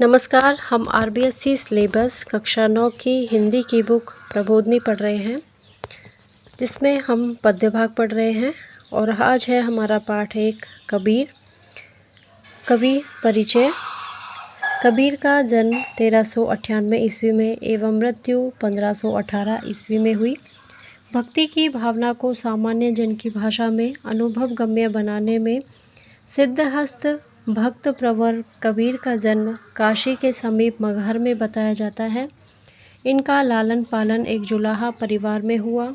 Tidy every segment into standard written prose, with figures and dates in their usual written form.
नमस्कार। हम RBSC syllabus कक्षा 9 की हिंदी की बुक प्रबोधिनी पढ़ रहे हैं, जिसमें हम पद्य भाग पढ़ रहे हैं। और आज है हमारा पाठ 1 कबीर। कवि परिचय। कबीर का जन्म 1398 ईस्वी में एवं मृत्यु 1518 ईस्वी में हुई। भक्ति की भावना को सामान्य जन की भाषा में अनुभव गम्य बनाने में सिद्धहस्त भक्त प्रवर कबीर का जन्म काशी के समीप मगहर में बताया जाता है। इनका लालन पालन एक जुलाहा परिवार में हुआ।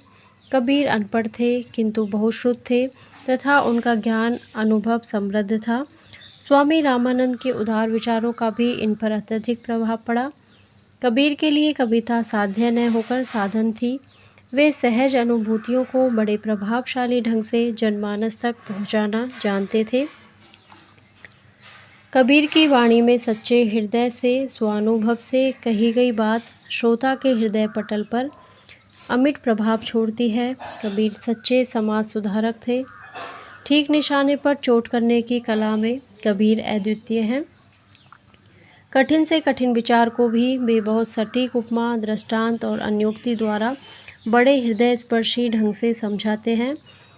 कबीर अनपढ़ थे किंतु बहुश्रुत थे तथा उनका ज्ञान अनुभव समृद्ध था। स्वामी रामानंद के उदार विचारों का भी इन पर अत्यधिक प्रभाव पड़ा। कबीर के लिए कविता साध्य न होकर साधन थी। वे सहज अनुभूतियों को बड़े प्रभावशाली ढंग से जनमानस तक पहुंचाना जानते थे। कबीर की वाणी में सच्चे हृदय से स्वानुभव से कही गई बात श्रोता के हृदय पटल पर अमिट प्रभाव छोड़ती है। कबीर सच्चे समाज सुधारक थे। ठीक निशाने पर चोट करने की कला में कबीर अद्वितीय हैं। कठिन से कठिन विचार को भी वे बहुत सटीक उपमा, दृष्टांत और अन्योक्ति द्वारा बड़े हृदय स्पर्शी ढंग से समझाते हैं।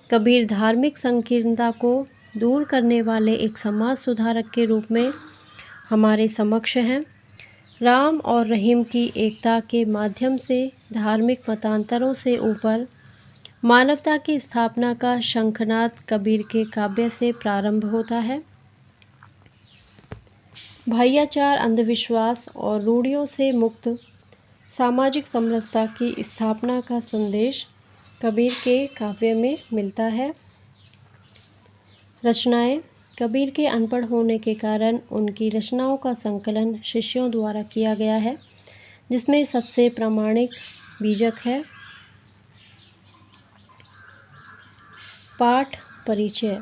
कबीर धार्मिक संकीर्णता को दूर करने वाले एक समाज सुधारक के रूप में हमारे समक्ष हैं। राम और रहीम की एकता के माध्यम से धार्मिक मतांतरों से ऊपर मानवता की स्थापना का शंखनाद कबीर के काव्य से प्रारंभ होता है। भ्रष्टाचार, अंधविश्वास और रूढ़ियों से मुक्त सामाजिक समरसता की स्थापना का संदेश कबीर के काव्य में मिलता है। रचनाएं। कबीर के अनपढ़ होने के कारण उनकी रचनाओं का संकलन शिष्यों द्वारा किया गया है, जिसमें सबसे प्रामाणिक बीजक है। पाठ परिचय।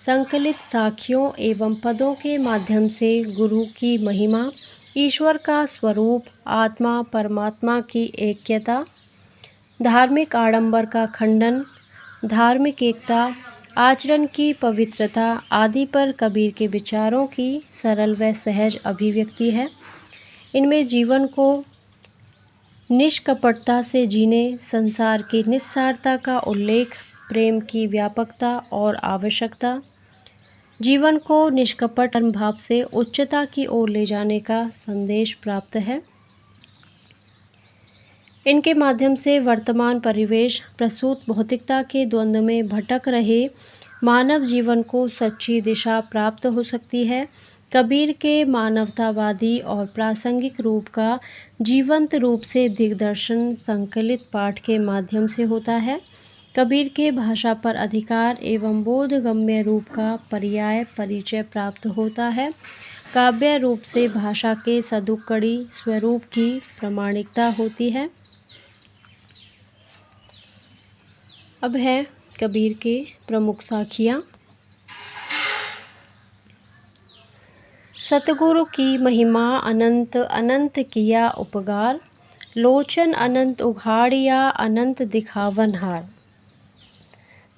संकलित साखियों एवं पदों के माध्यम से गुरु की महिमा, ईश्वर का स्वरूप, आत्मा परमात्मा की ऐक्यता, धार्मिक आडंबर का खंडन, धार्मिक एकता, आचरण की पवित्रता आदि पर कबीर के विचारों की सरल व सहज अभिव्यक्ति है। इनमें जीवन को निष्कपटता से जीने, संसार की निस्सारता का उल्लेख, प्रेम की व्यापकता और आवश्यकता, जीवन को निष्कपट भाव से उच्चता की ओर ले जाने का संदेश प्राप्त है। इनके माध्यम से वर्तमान परिवेश प्रसूत भौतिकता के द्वंद्व में भटक रहे मानव जीवन को सच्ची दिशा प्राप्त हो सकती है। कबीर के मानवतावादी और प्रासंगिक रूप का जीवंत रूप से दिग्दर्शन संकलित पाठ के माध्यम से होता है। कबीर के भाषा पर अधिकार एवं बोधगम्य रूप का पर्याय परिचय प्राप्त होता है। काव्य रूप से भाषा के सदुक्कड़ी स्वरूप की प्रामाणिकता होती है। अब है कबीर के प्रमुख साखियाँ। सतगुरु की महिमा अनंत अनंत किया उपकार, लोचन अनंत उघाड़िया अनंत दिखावन हार।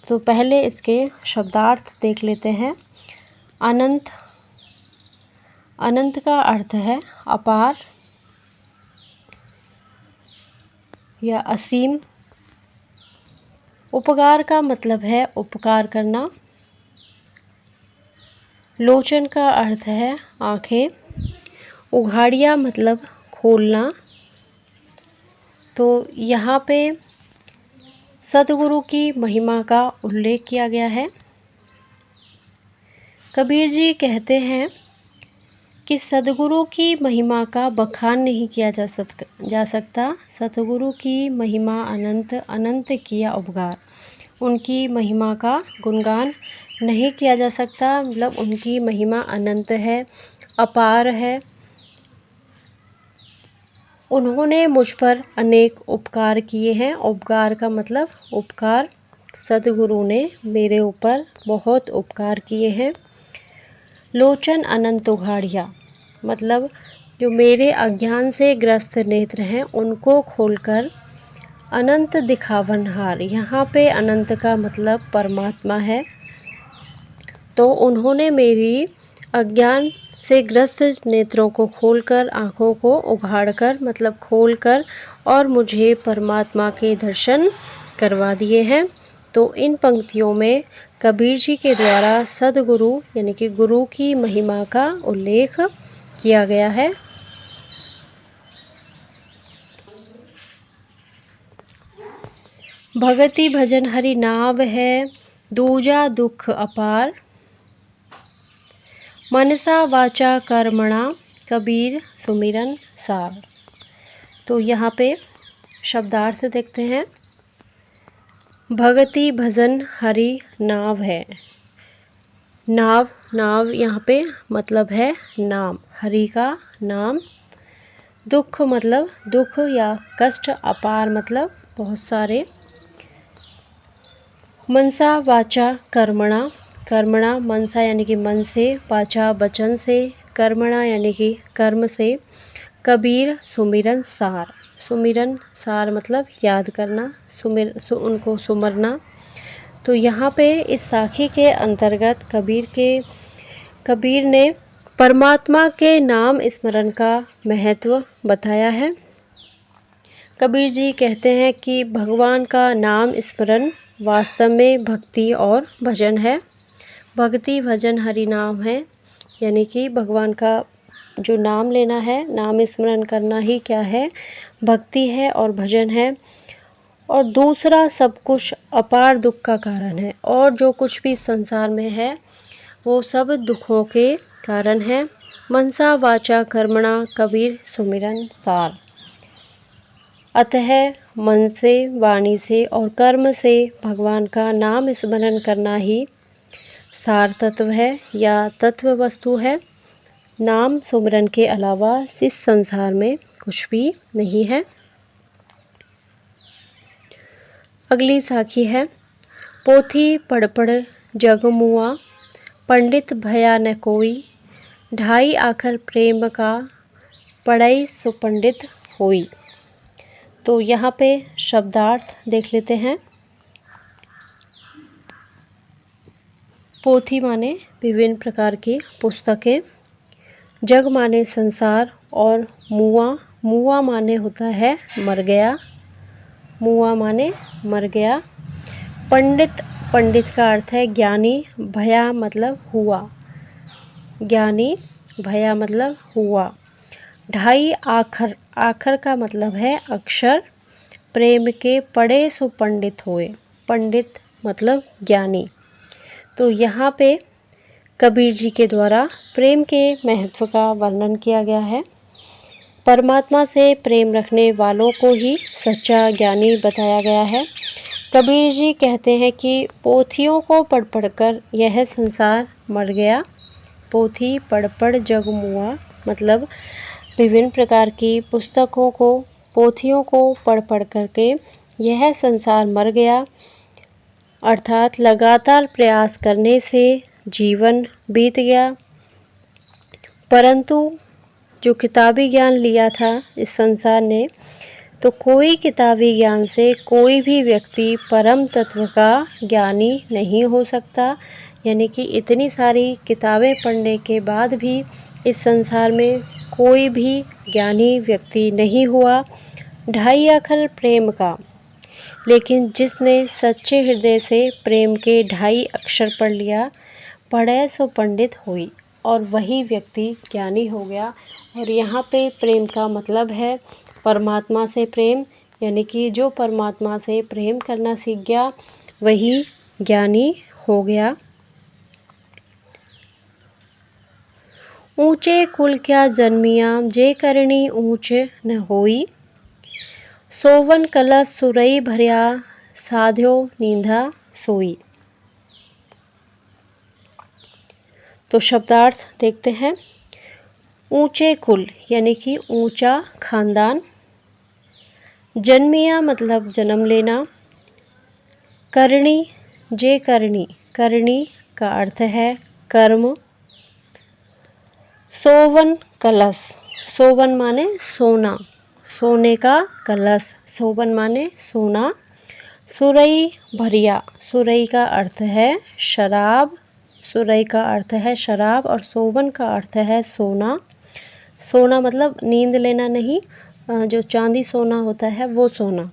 तो पहले इसके शब्दार्थ देख लेते हैं। अनंत, अनंत का अर्थ है अपार या असीम। उपकार का मतलब है उपकार करना। लोचन का अर्थ है आँखें। उघाड़िया मतलब खोलना। तो यहाँ पे सतगुरु की महिमा का उल्लेख किया गया है। कबीर जी कहते हैं कि सतगुरु की महिमा का बखान नहीं किया जा सकता। सतगुरु की महिमा अनंत अनंत किया उपकार। उनकी महिमा का गुणगान नहीं किया जा सकता, मतलब उनकी महिमा अनंत है, अपार है। उन्होंने मुझ पर अनेक उपकार किए हैं। उपकार का मतलब उपकार। सतगुरु ने मेरे ऊपर बहुत उपकार किए हैं। लोचन अनंत उघाड़िया मतलब जो मेरे अज्ञान से ग्रस्त नेत्र हैं उनको खोलकर अनंत दिखावनहार। यहाँ पे अनंत का मतलब परमात्मा है। तो उन्होंने मेरी अज्ञान से ग्रस्त नेत्रों को खोलकर, आँखों को उघाड़कर मतलब खोलकर और मुझे परमात्मा के दर्शन करवा दिए हैं। तो इन पंक्तियों में कबीर जी के द्वारा सद्गुरु यानी कि गुरु की महिमा का उल्लेख किया गया है। भगति भजन हरि नाव है, दूजा दुख अपार, मनसा वाचा कर्मणा, कबीर सुमिरन सार। तो यहाँ पे शब्दार्थ देखते हैं। भगति भजन हरि नाव है। नाव, नाव यहाँ पे मतलब है नाम, हरि का नाम। दुख मतलब दुख या कष्ट, अपार मतलब बहुत सारे। मनसा वाचा कर्मणा, कर्मणा मनसा यानी कि मन से, वाचा वचन से, कर्मणा यानी कि कर्म से, कबीर सुमिरन सार, सुमिरन सार मतलब याद करना, उनको सुमरना। तो यहाँ पे इस साखी के अंतर्गत कबीर ने परमात्मा के नाम स्मरण का महत्व बताया है। कबीर जी कहते हैं कि भगवान का नाम स्मरण वास्तव में भक्ति और भजन है। भक्ति भजन हरि नाम है, यानी कि भगवान का जो नाम लेना है, नाम स्मरण करना ही क्या है, भक्ति है और भजन है। और दूसरा सब कुछ अपार दुख का कारण है, और जो कुछ भी संसार में है वो सब दुखों के कारण है। मनसा वाचा कर्मणा, कबीर सुमिरन सार। अतः मन से, वाणी से और कर्म से भगवान का नाम स्मरण करना ही सार तत्व है या तत्व वस्तु है। नाम सुमरन के अलावा इस संसार में कुछ भी नहीं है। अगली साखी है। पोथी पढ़ पढ़ जग मुआ, पंडित भया न कोई, ढाई आखर प्रेम का, पढ़ई सो पंडित होई। तो यहाँ पे शब्दार्थ देख लेते हैं। पोथी माने विभिन्न प्रकार की पुस्तकें, जग माने संसार, और मुआ, मुआ माने होता है मर गया, मुआ माने मर गया। पंडित, पंडित का अर्थ है ज्ञानी, भया मतलब हुआ, ज्ञानी, भया मतलब हुआ। ढाई आखर, आखर का मतलब है अक्षर, प्रेम के पढ़े सो पंडित होए, पंडित मतलब ज्ञानी। तो यहाँ पे कबीर जी के द्वारा प्रेम के महत्व का वर्णन किया गया है। परमात्मा से प्रेम रखने वालों को ही सच्चा ज्ञानी बताया गया है। कबीर जी कहते हैं कि पोथियों को पढ़ पढ़कर यह संसार मर गया। पोथी पढ़ पढ़ जग मुआ मतलब विभिन्न प्रकार की पुस्तकों को, पोथियों को पढ़ पढ़ करके यह संसार मर गया, अर्थात लगातार प्रयास करने से जीवन बीत गया। परंतु जो किताबी ज्ञान लिया था इस संसार ने, तो कोई किताबी ज्ञान से कोई भी व्यक्ति परम तत्व का ज्ञानी नहीं हो सकता। यानी कि इतनी सारी किताबें पढ़ने के बाद भी इस संसार में कोई भी ज्ञानी व्यक्ति नहीं हुआ। ढाई अक्षर प्रेम का, लेकिन जिसने सच्चे हृदय से प्रेम के ढाई अक्षर पढ़ लिया, पढ़े सो पंडित हुई, और वही व्यक्ति ज्ञानी हो गया। और यहाँ पे प्रेम का मतलब है परमात्मा से प्रेम, यानी कि जो परमात्मा से प्रेम करना सीख गया वही ज्ञानी हो गया। ऊंचे कुल क्या जन्मिया, जे करणी ऊंच न होई, सोवन कलश सुरई भरिया, साध्यो नींदा सोई। तो शब्दार्थ देखते हैं। ऊंचे कुल यानी कि ऊंचा खानदान, जन्मिया मतलब जन्म लेना, करणी, जे करणी, करणी का अर्थ है कर्म, सोवन कलश, सोवन माने सोना, सोने का कलश, सोवन माने सोना, सुरई भरिया, सुरई का अर्थ है शराब, सुरई का अर्थ है शराब और सोवन का अर्थ है सोना। सोना मतलब नींद लेना नहीं, जो चांदी सोना होता है वो सोना।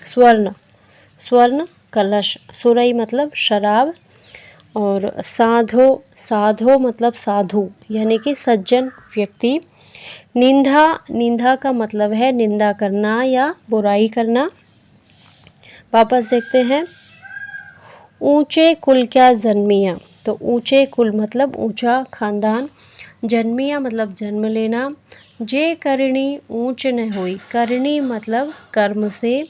स्वर्ण, स्वर्ण कलश। सुरई मतलब शराब और साधो, साधो मतलब साधु यानी कि सज्जन व्यक्ति। निंदा, निंदा का मतलब है निंदा करना या बुराई करना। वापस देखते हैं। ऊंचे कुल क्या जन्मिया, तो ऊंचे कुल मतलब ऊंचा खानदान। जन्मिया मतलब जन्म लेना। जे करणी ऊंच न हुई, करणी मतलब कर्म से।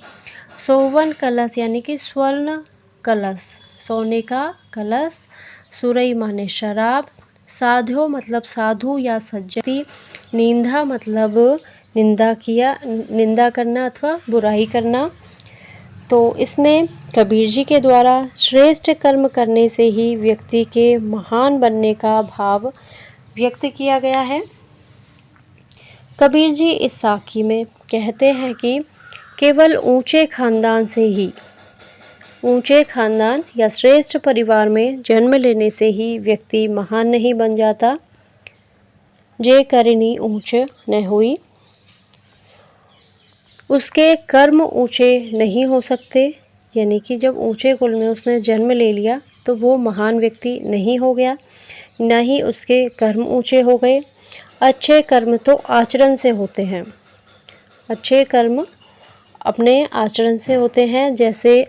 सोवन कलश यानी कि स्वर्ण कलश, सोने का कलश। सुरई माने शराब। साधो मतलब साधु या सज्जन। निंदा मतलब निंदा किया, निंदा करना अथवा बुराई करना। तो इसमें कबीर जी के द्वारा श्रेष्ठ कर्म करने से ही व्यक्ति के महान बनने का भाव व्यक्त किया गया है। कबीर जी इस साखी में कहते हैं कि केवल ऊंचे खानदान से ही, ऊंचे खानदान या श्रेष्ठ परिवार में जन्म लेने से ही व्यक्ति महान नहीं बन जाता। जे करनी ऊंच न हुई, उसके कर्म ऊंचे नहीं हो सकते, यानी कि जब ऊंचे कुल में उसने जन्म ले लिया तो वो महान व्यक्ति नहीं हो गया, न ही उसके कर्म ऊंचे हो गए। अच्छे कर्म तो आचरण से होते हैं, अच्छे कर्म अपने आचरण से होते हैं। जैसे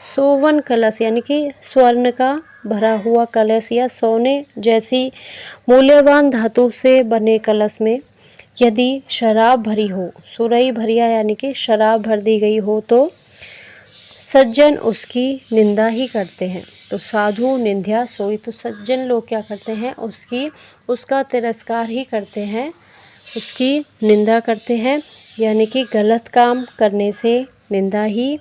सोवन कलश यानी कि स्वर्ण का भरा हुआ कलश या सोने जैसी मूल्यवान धातु से बने कलश में यदि शराब भरी हो, सुरई भरिया यानी कि शराब भर दी गई हो, तो सज्जन उसकी निंदा ही करते हैं। तो साधु निंद्या सोई, तो सज्जन लोग क्या करते हैं, उसका तिरस्कार ही करते हैं, उसकी निंदा करते हैं। यानी कि गलत काम करने से निंदा ही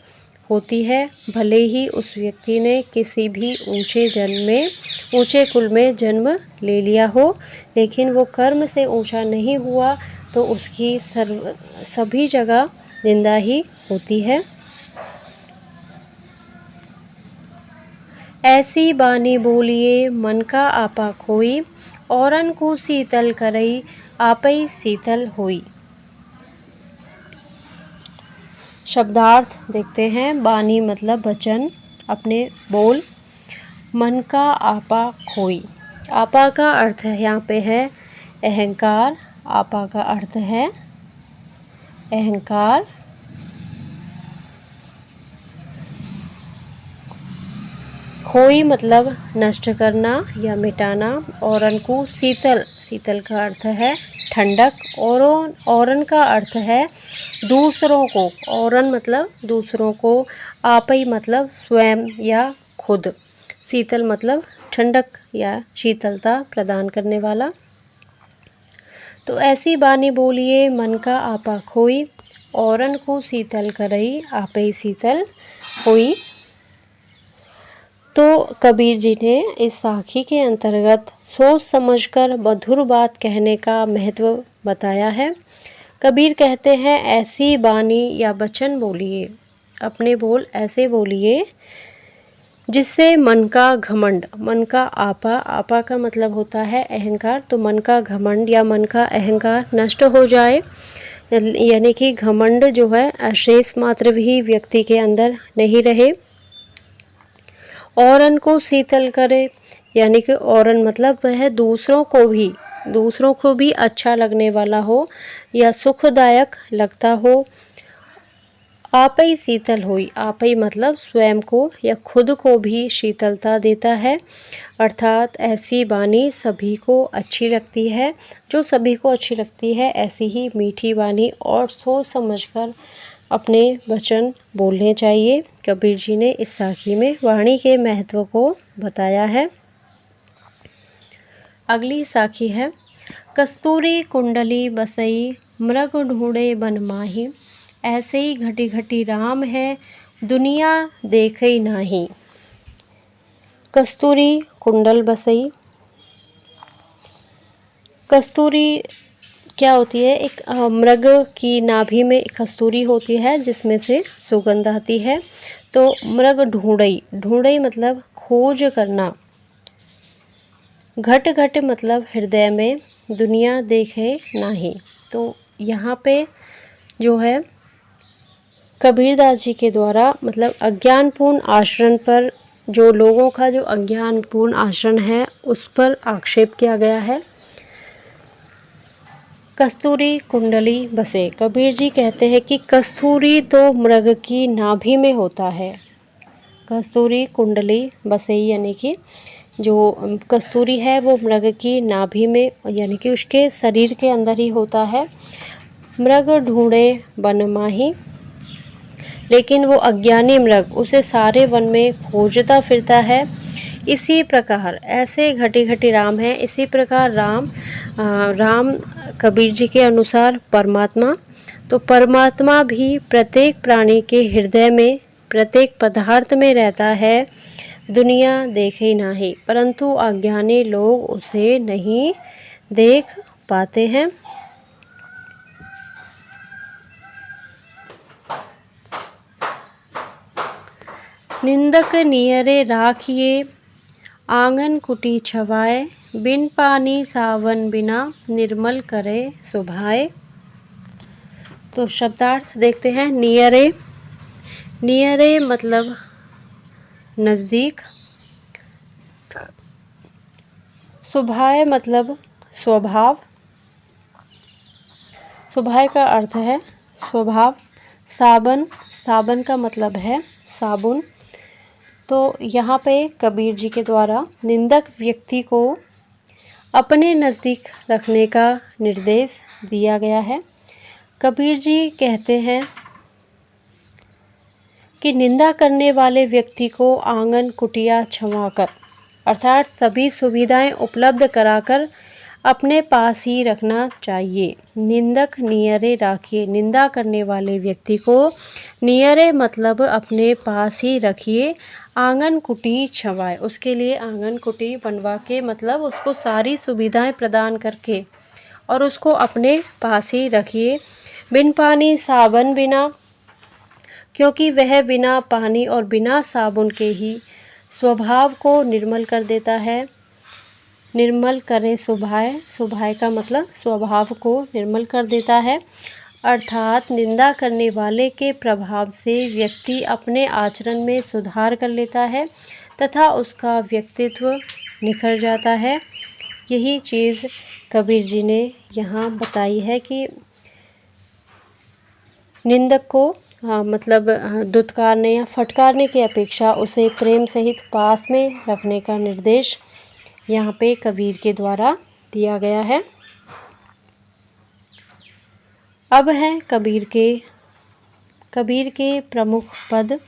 होती है, भले ही उस व्यक्ति ने किसी भी ऊंचे जन्म में, ऊंचे कुल में जन्म ले लिया हो, लेकिन वो कर्म से ऊंचा नहीं हुआ तो उसकी सभी जगह निंदा ही होती है। ऐसी बानी बोलिए मन का आपा खोई, औरन को शीतल करई आपई शीतल होई। शब्दार्थ देखते हैं। बानी मतलब वचन, अपने बोल। मन का आपा खोई, आपा का अर्थ है यहाँ पे है अहंकार। आपा का अर्थ है अहंकार। खोई मतलब नष्ट करना या मिटाना। और अनकु शीतल, शीतल का अर्थ है ठंडक। औरन का अर्थ है दूसरों को। औरन मतलब दूसरों को। आपई मतलब स्वयं या खुद। शीतल मतलब ठंडक या शीतलता प्रदान करने वाला। तो ऐसी बानी बोलिए मन का आपा खोई, औरन को शीतल करई आपई शीतल होई। तो कबीर जी ने इस साखी के अंतर्गत सोच समझकर मधुर बात कहने का महत्व बताया है। कबीर कहते हैं ऐसी बानी या वचन बोलिए, अपने बोल ऐसे बोलिए जिससे मन का घमंड, मन का आपा, आपा का मतलब होता है अहंकार, तो मन का घमंड या मन का अहंकार नष्ट हो जाए। यानी कि घमंड जो है अशेष मात्र भी व्यक्ति के अंदर नहीं रहे। औरन को शीतल करे, यानी कि औरन मतलब वह दूसरों को भी अच्छा लगने वाला हो या सुखदायक लगता हो। आपई शीतल हुई, आपई मतलब स्वयं को या खुद को भी शीतलता देता है। अर्थात ऐसी बानी सभी को अच्छी लगती है, जो सभी को अच्छी लगती है ऐसी ही मीठी बानी और सोच समझकर अपने वचन बोलने चाहिए। कबीर जी ने इस साखी में वाणी के महत्व को बताया है। अगली साखी है। कस्तूरी कुंडली बसई मृग ढूंढे बन माही, ऐसे ही घटी घटी राम है दुनिया देखई नाही। कस्तूरी कुंडल बसई, कस्तूरी क्या होती है, एक मृग की नाभि में कस्तूरी होती है जिसमें से सुगंध आती है। तो मृग ढूंढई, ढूंढई मतलब खोज करना। घट घट मतलब हृदय में, दुनिया देखे नाही। तो यहाँ पे जो है कबीरदास जी के द्वारा मतलब अज्ञानपूर्ण आचरण पर, जो लोगों का जो अज्ञानपूर्ण आचरण है उस पर आक्षेप किया गया है। कस्तूरी कुंडली बसे, कबीर जी कहते हैं कि कस्तूरी तो मृग की नाभि में होता है। कस्तूरी कुंडली बसे यानी कि जो कस्तूरी है वो मृग की नाभि में यानी कि उसके शरीर के अंदर ही होता है। मृग ढूंढे वन माही, लेकिन वो अज्ञानी मृग उसे सारे वन में खोजता फिरता है। इसी प्रकार ऐसे घटी घटी राम है, इसी प्रकार राम कबीर जी के अनुसार परमात्मा, तो परमात्मा भी प्रत्येक प्राणी के हृदय में, प्रत्येक पदार्थ में रहता है। दुनिया देखे नाही, परंतु अज्ञानी लोग उसे नहीं देख पाते हैं। निंदक नियरे राखिए, आंगन कुटी छवाए, बिन पानी सावन बिना, निर्मल करे सुभाए। तो शब्दार्थ देखते हैं। नियरे, नियरे मतलब नज़दीक, सुभाए मतलब स्वभाव, सुभाए का अर्थ है स्वभाव। सावन, सावन का मतलब है साबुन। तो यहाँ पे कबीर जी के द्वारा निंदक व्यक्ति को अपने नज़दीक रखने का निर्देश दिया गया है। कबीर जी कहते हैं कि निंदा करने वाले व्यक्ति को आंगन कुटिया छुआकर, अर्थात सभी सुविधाएं उपलब्ध कराकर अपने पास ही रखना चाहिए। निंदक नियरे राखिए, निंदा करने वाले व्यक्ति को नियरे मतलब अपने पास ही रखिए। आंगन कुटी छवाए, उसके लिए आंगन कुटी बनवा के मतलब उसको सारी सुविधाएं प्रदान करके और उसको अपने पास ही रखिए। बिन पानी साबन बिना, क्योंकि वह बिना पानी और बिना साबुन के ही स्वभाव को निर्मल कर देता है। निर्मल करे सुभाए, सुभाए का मतलब स्वभाव को निर्मल कर देता है। अर्थात निंदा करने वाले के प्रभाव से व्यक्ति अपने आचरण में सुधार कर लेता है तथा उसका व्यक्तित्व निखर जाता है। यही चीज़ कबीर जी ने यहाँ बताई है कि निंदक को मतलब दुत्कारने या फटकारने की अपेक्षा उसे प्रेम सहित पास में रखने का निर्देश यहाँ पे कबीर के द्वारा दिया गया है। अब है कबीर के प्रमुख पद।